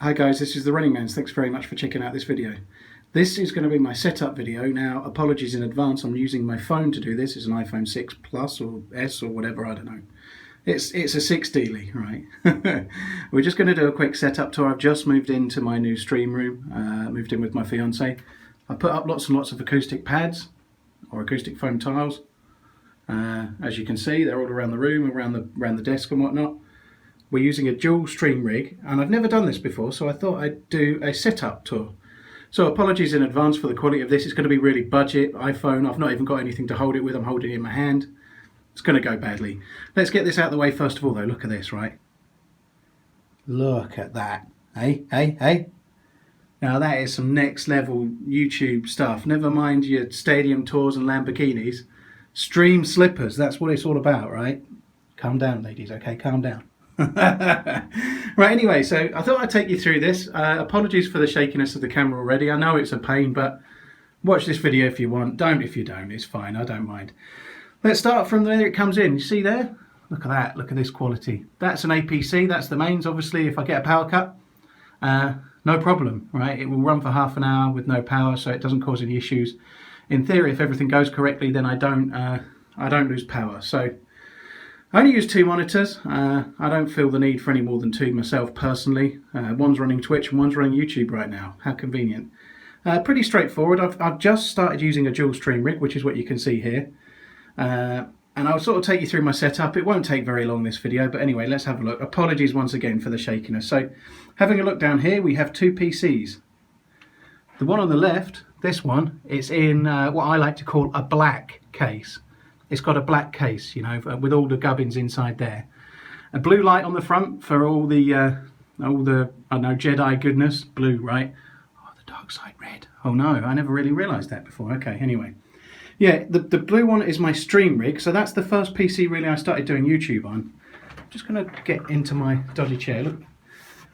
Hi guys, this is TheRunningManZ. Thanks very much for checking out this video. This is going to be my setup video. Now, apologies in advance, I'm using my phone to do this. It's an iPhone 6 Plus or S or whatever, I don't know. It's a 6 right? We're just going to do a quick setup tour. I've just moved into my new stream room, moved in with my fiance. I put up lots and lots of acoustic pads, or acoustic foam tiles. As you can see, they're all around the room, around the desk and whatnot. We're using a dual stream rig, and I've never done this before, so I thought I'd do a setup tour. So apologies in advance for the quality of this. It's going to be really budget iPhone. I've not even got anything to hold it with. I'm holding it in my hand. It's going to go badly. Let's get this out of the way first of all though. Look at this, right? Look at that. Hey. Now that is some next level YouTube stuff. Never mind your stadium tours and Lamborghinis. Stream slippers, that's what it's all about, right? Calm down, ladies, okay? Calm down. Right, anyway, so I thought I'd take you through this. Apologies for the shakiness of the camera already. I know it's a pain, but watch this video if you want. Don't if you don't. It's fine. I don't mind. Let's start from where it comes in. You see there? Look at that. Look at this quality. That's an APC. That's the mains. Obviously, if I get a power cut, no problem, right? It will run for half an hour with no power, so it doesn't cause any issues. In theory, if everything goes correctly, then I don't lose power. So I only use two monitors. I don't feel the need for any more than two myself personally. One's running Twitch and one's running YouTube right now. How convenient. Pretty straightforward. I've just started using a dual stream rig, which is what you can see here. And I'll sort of take you through my setup. It won't take very long, this video, but anyway, let's have a look. Apologies once again for the shakiness. So having a look down here, we have two PCs. The one on the left, this one, it's in what I like to call a black case. It's got a black case, you know, with all the gubbins inside there. A blue light on the front for all the I don't know, Jedi goodness. Blue, right? Oh, the dark side red. Oh no, I never really realised that before. Okay, anyway. Yeah, the blue one is my stream rig. So that's the first PC really I started doing YouTube on. I'm just going to get into my dodgy chair. Look,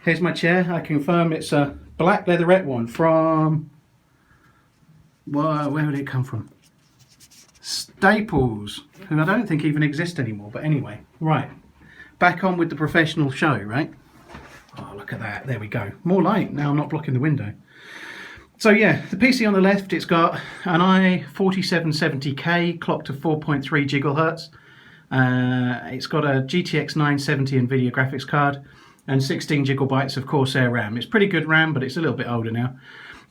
here's my chair. I confirm it's a black leatherette one from... Well, where would it come from? Staples, who I don't think even exist anymore, but anyway, right, back on with the professional show, right? Oh, look at that, there we go, more light, now I'm not blocking the window. So yeah, the PC on the left, it's got an i4770K clocked to 4.3 gigahertz. It's got a GTX970 Nvidia graphics card and 16 gigabytes of Corsair Ram. It's pretty good RAM, but it's a little bit older now.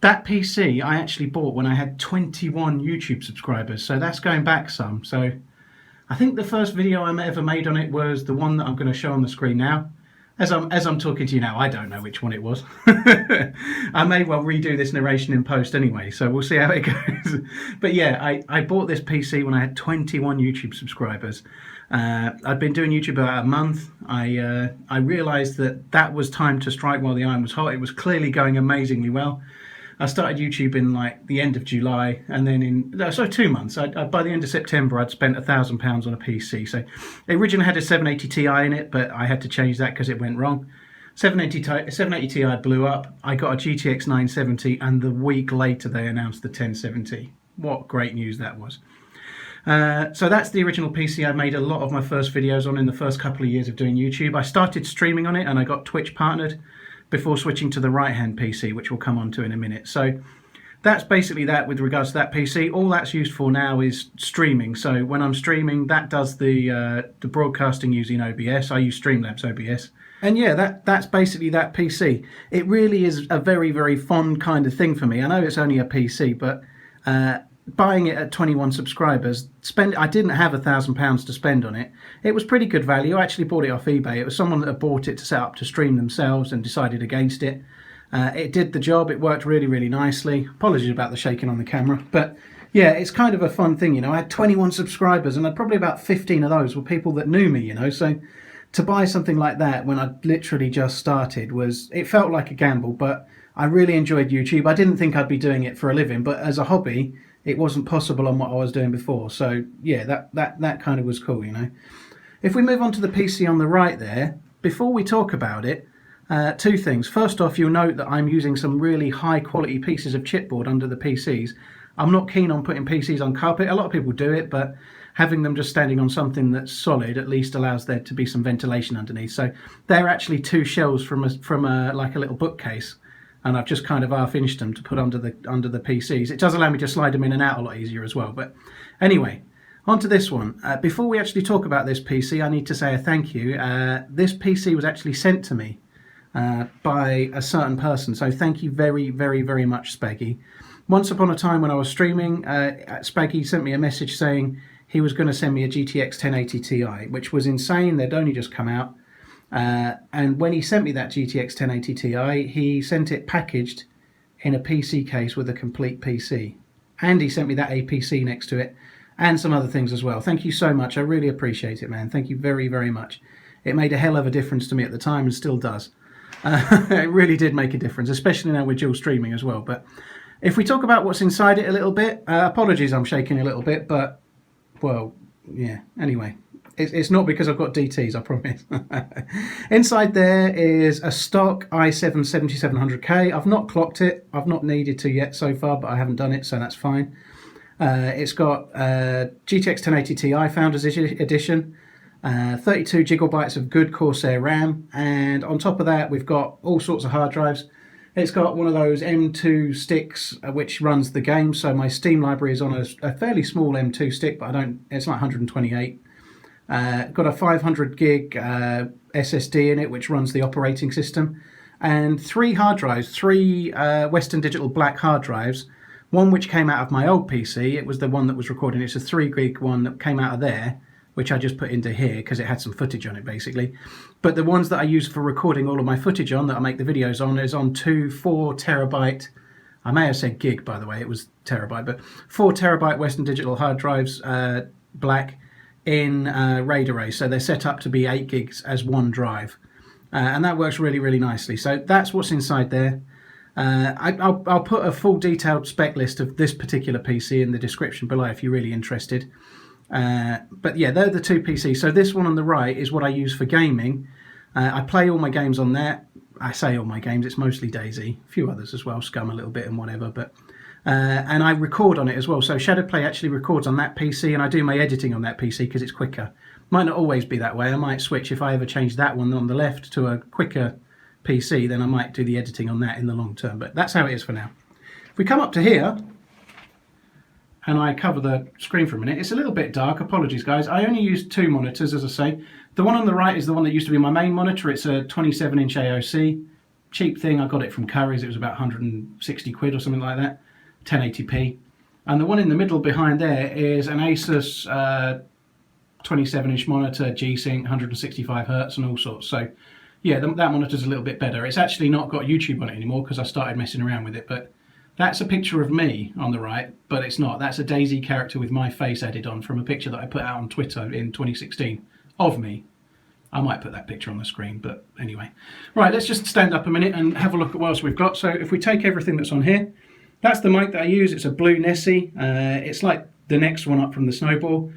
That PC I actually bought when I had 21 YouTube subscribers, so that's going back some. So I think the first video I ever made on it was the one that I'm going to show on the screen now. As I'm talking to you now, I don't know which one it was. I may well redo this narration in post anyway, so we'll see how it goes. But yeah, I bought this PC when I had 21 YouTube subscribers. I'd been doing YouTube about a month. I realised that was time to strike while the iron was hot. It was clearly going amazingly well. I started YouTube in like the end of July, and then so 2 months. By the end of September, I'd spent £1,000 on a PC. So it originally had a 780 Ti in it, but I had to change that because it went wrong. 780 Ti blew up. I got a GTX 970, and the week later they announced the 1070. What great news that was. So that's the original PC I made a lot of my first videos on in the first couple of years of doing YouTube. I started streaming on it, and I got Twitch partnered before switching to the right-hand PC, which we'll come on to in a minute. So that's basically that with regards to that PC. All that's used for now is streaming. So when I'm streaming, that does the broadcasting using OBS. I use Streamlabs OBS. And yeah, that's basically that PC. It really is a very, very fond kind of thing for me. I know it's only a PC, but buying it at 21 subscribers, I didn't have £1,000 to spend on it. It was pretty good value. I actually bought it off eBay. It was someone that had bought it to set up to stream themselves and decided against it. It did the job. It worked really, really nicely. Apologies about the shaking on the camera, but yeah, it's kind of a fun thing, you know. I had 21 subscribers, and probably about 15 of those were people that knew me, you know. So to buy something like that when I literally just started it felt like a gamble, but I really enjoyed YouTube. I didn't think I'd be doing it for a living, but as a hobby, it wasn't possible on what I was doing before. So yeah, that kind of was cool, you know. If we move on to the PC on the right there, before we talk about it, two things. First off, you'll note that I'm using some really high quality pieces of chipboard under the PCs. I'm not keen on putting PCs on carpet. A lot of people do it, but having them just standing on something that's solid at least allows there to be some ventilation underneath. So they're actually two shelves from a like a little bookcase, and I've just kind of half-inched them to put under the PCs. It does allow me to slide them in and out a lot easier as well. But anyway, on to this one. Before we actually talk about this PC, I need to say a thank you. This PC was actually sent to me by a certain person, so thank you very, very, very much, Spaggy. Once upon a time when I was streaming, Spaggy sent me a message saying he was going to send me a GTX 1080 Ti, which was insane. They'd only just come out. And when he sent me that GTX 1080 Ti, he sent it packaged in a PC case with a complete PC. And he sent me that APC next to it and some other things as well. Thank you so much. I really appreciate it, man. Thank you very, very much. It made a hell of a difference to me at the time and still does. It really did make a difference, especially now with dual streaming as well. But if we talk about what's inside it a little bit, apologies I'm shaking a little bit, but, well, yeah, anyway. It's not because I've got DTs, I promise. Inside there is a stock i7 7700K. I've not clocked it. I've not needed to yet so far, but I haven't done it, so that's fine. It's got GTX 1080 Ti Founders Edition, 32 gigabytes of good Corsair Ram, and on top of that we've got all sorts of hard drives. It's got one of those M2 sticks which runs the game, so my Steam library is on a fairly small M2 stick, but it's like 128. Got a 500 gig SSD in it which runs the operating system, and 3 hard drives, 3 Western Digital black hard drives. One which came out of my old PC, it was the one that was recording, it's a 3 gig one that came out of there, which I just put into here because it had some footage on it basically. But the ones that I use for recording all of my footage on, that I make the videos on, is on 2 4 terabyte, I may have said gig by the way, it was terabyte, but 4 terabyte Western Digital hard drives, black, in RAID array, so they're set up to be 8 gigs as one drive, and that works really, really nicely. So that's what's inside there. I'll put a full detailed spec list of this particular PC in the description below if you're really interested. But yeah, they're the two PCs. So this one on the right is what I use for gaming. I play all my games on there. I say all my games, it's mostly DayZ, a few others as well, Scum a little bit and whatever, but and I record on it as well. So Shadowplay actually records on that PC, and I do my editing on that PC because it's quicker. Might not always be that way. I might switch if I ever change that one on the left to a quicker PC, then I might do the editing on that in the long term, but that's how it is for now. If we come up to here and I cover the screen for a minute, it's a little bit dark, apologies guys. I only use 2 monitors, as I say. The one on the right is the one that used to be my main monitor. It's a 27-inch AOC, cheap thing. I got it from Curry's, it was about 160 quid or something like that, 1080p. And the one in the middle behind there is an ASUS 27-inch monitor, G-Sync, 165 Hertz and all sorts. So yeah, that monitor's a little bit better. It's actually not got YouTube on it anymore because I started messing around with it, but that's a picture of me on the right, but it's not. That's a DayZ character with my face added on from a picture that I put out on Twitter in 2016 of me. I might put that picture on the screen, but anyway. Right, let's just stand up a minute and have a look at what else we've got. So if we take everything that's on here, that's the mic that I use. It's a Blue Nessie. It's like the next one up from the Snowball.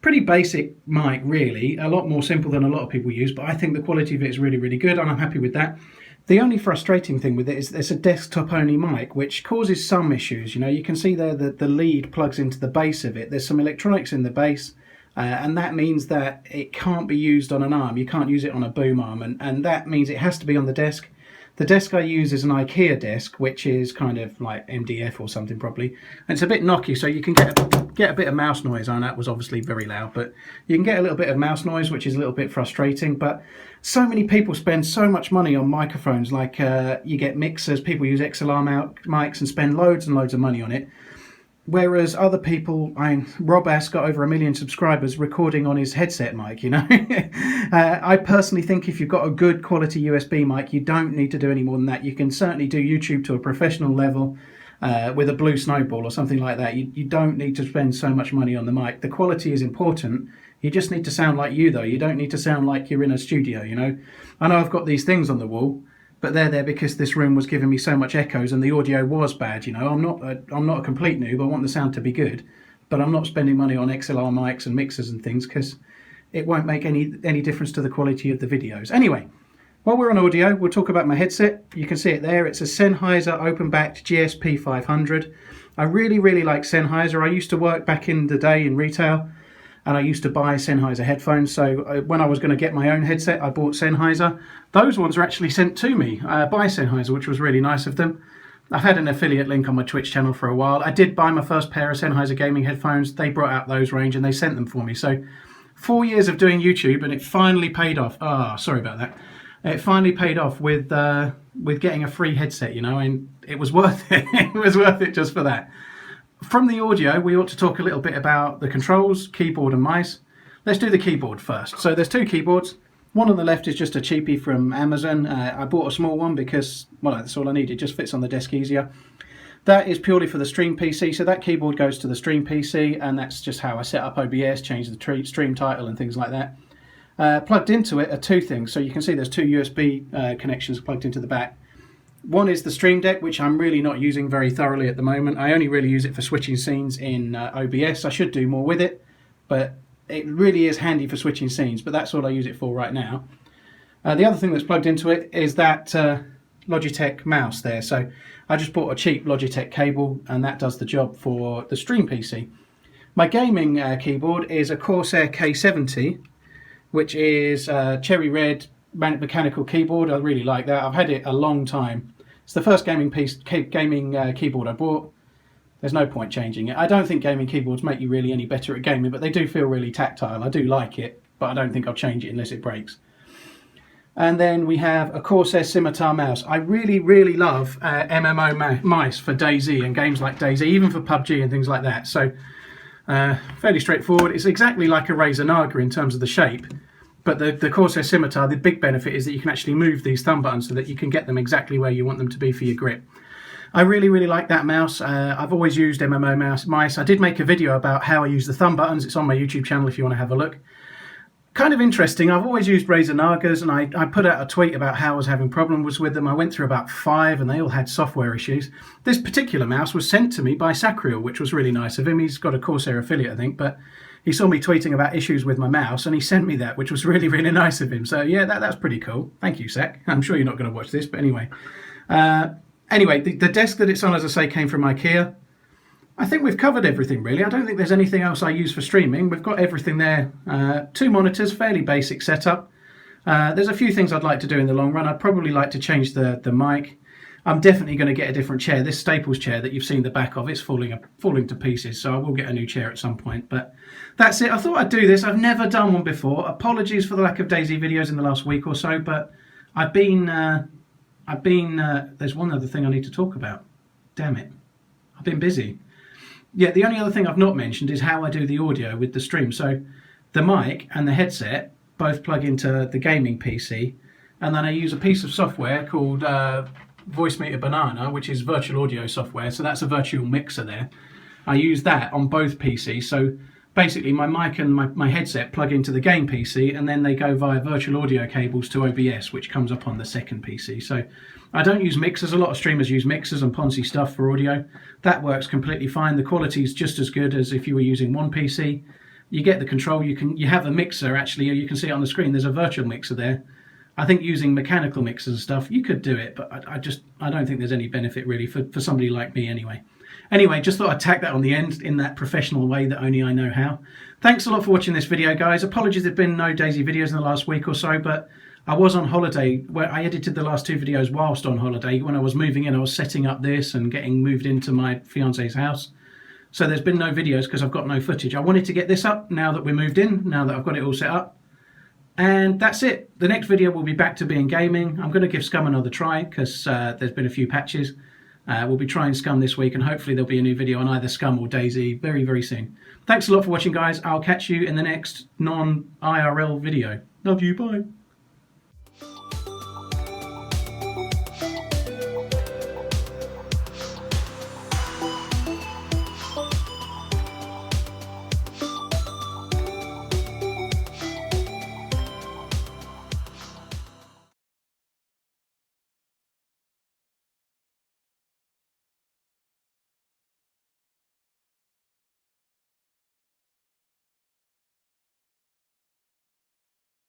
Pretty basic mic, really. A lot more simple than a lot of people use, but I think the quality of it is really, really good, and I'm happy with that. The only frustrating thing with it is it's a desktop-only mic, which causes some issues. You know, you can see there that the lead plugs into the base of it. There's some electronics in the base, and that means that it can't be used on an arm. You can't use it on a boom arm, and that means it has to be on the desk. The desk I use is an IKEA desk, which is kind of like MDF or something probably. And it's a bit knocky, so you can get a bit of mouse noise. I know that was obviously very loud, but you can get a little bit of mouse noise, which is a little bit frustrating. But so many people spend so much money on microphones, like you get mixers, people use XLR mics and spend loads and loads of money on it. Whereas other people, Rob Ass got over 1 million subscribers recording on his headset mic, you know. I personally think if you've got a good quality USB mic, you don't need to do any more than that. You can certainly do YouTube to a professional level with a Blue Snowball or something like that. You don't need to spend so much money on the mic. The quality is important. You just need to sound like you, though. You don't need to sound like you're in a studio, you know. I know I've got these things on the wall, but they're there because this room was giving me so much echoes and the audio was bad, you know. I'm not a complete noob. I want the sound to be good, but I'm not spending money on XLR mics and mixers and things because it won't make any difference to the quality of the videos. Anyway, while we're on audio, we'll talk about my headset. You can see it there. It's a Sennheiser open-backed GSP500. I really, really like Sennheiser. I used to work back in the day in retail, and I used to buy Sennheiser headphones, so when I was going to get my own headset, I bought Sennheiser. Those ones were actually sent to me by Sennheiser, which was really nice of them. I've had an affiliate link on my Twitch channel for a while. I did buy my first pair of Sennheiser gaming headphones. They brought out those range and they sent them for me. So 4 years of doing YouTube, and it finally paid off. Sorry about that. It finally paid off with getting a free headset, you know, and it was worth it. It was worth it just for that. From the audio, we ought to talk a little bit about the controls, keyboard and mice. Let's do the keyboard first. So there's two keyboards. One on the left is just a cheapie from Amazon. I bought a small one because, well, that's all I need. It just fits on the desk easier. That is purely for the stream PC. So that keyboard goes to the stream PC, and that's just how I set up OBS, change the stream title and things like that. Plugged into it are two things. So you can see there's two USB connections plugged into the back. One is the Stream Deck, which I'm really not using very thoroughly at the moment. I only really use it for switching scenes in OBS. I should do more with it, but it really is handy for switching scenes, but that's all I use it for right now. The other thing that's plugged into it is that Logitech mouse there. So I just bought a cheap Logitech cable, and that does the job for the stream PC. My gaming keyboard is a Corsair K70, which is cherry red mechanical keyboard. I really like that. I've had it a long time. It's the first gaming keyboard I bought. There's no point changing it. I don't think gaming keyboards make you really any better at gaming, but they do feel really tactile. I do like it, but I don't think I'll change it unless it breaks. And then we have a Corsair Scimitar mouse. I really, really love MMO mice for DayZ and games like DayZ, even for PUBG and things like that. So fairly straightforward. It's exactly like a Razer Naga in terms of the shape. But the Corsair Scimitar, the big benefit is that you can actually move these thumb buttons so that you can get them exactly where you want them to be for your grip. I really, really like that mouse. I've always used MMO mice. I did make a video about how I use the thumb buttons. It's on my YouTube channel if you want to have a look. Kind of interesting. I've always used Razer Nagas, and I put out a tweet about how I was having problems with them. I went through about 5, and they all had software issues. This particular mouse was sent to me by Sacriel, which was really nice of him. He's got a Corsair affiliate, I think, but he saw me tweeting about issues with my mouse, and he sent me that, which was really, really nice of him. So yeah, that's pretty cool. Thank you, Sac. I'm sure you're not going to watch this, but anyway. Anyway, the desk that it's on, as I say, came from IKEA. I think we've covered everything, really. I don't think there's anything else I use for streaming. We've got everything there. 2 monitors, fairly basic setup. There's a few things I'd like to do in the long run. I'd probably like to change the mic. I'm definitely going to get a different chair. This Staples chair that you've seen the back of, it's falling to pieces, so I will get a new chair at some point. But that's it. I thought I'd do this. I've never done one before. Apologies for the lack of DayZ videos in the last week or so, but I've been there's one other thing I need to talk about. Damn it. I've been busy. Yeah, the only other thing I've not mentioned is how I do the audio with the stream. So the mic and the headset both plug into the gaming PC, and then I use a piece of software called Voicemeeter Banana, which is virtual audio software. So that's a virtual mixer there. I use that on both PCs. So basically my mic and my headset plug into the game PC, and then they go via virtual audio cables to OBS, which comes up on the second PC. So I don't use mixers. A lot of streamers use mixers and Ponzi stuff for audio. That works completely fine. The quality is just as good as if you were using one PC. You get the control. You have a mixer, actually. You can see it on the screen. There's a virtual mixer there. I think using mechanical mixers and stuff, you could do it, but I don't think there's any benefit really for somebody like me anyway. Anyway, just thought I'd tack that on the end in that professional way that only I know how. Thanks a lot for watching this video, guys. Apologies there've been no DayZ videos in the last week or so, but I was on holiday where I edited the last 2 videos whilst on holiday. When I was moving in, I was setting up this and getting moved into my fiance's house. So there's been no videos because I've got no footage. I wanted to get this up now that we're moved in, now that I've got it all set up. And that's it. The next video will be back to being gaming. I'm going to give Scum another try because there's been a few patches. We'll be trying Scum this week, and hopefully there'll be a new video on either Scum or DayZ very, very soon. Thanks a lot for watching, guys. I'll catch you in the next non-IRL video. Love you. Bye.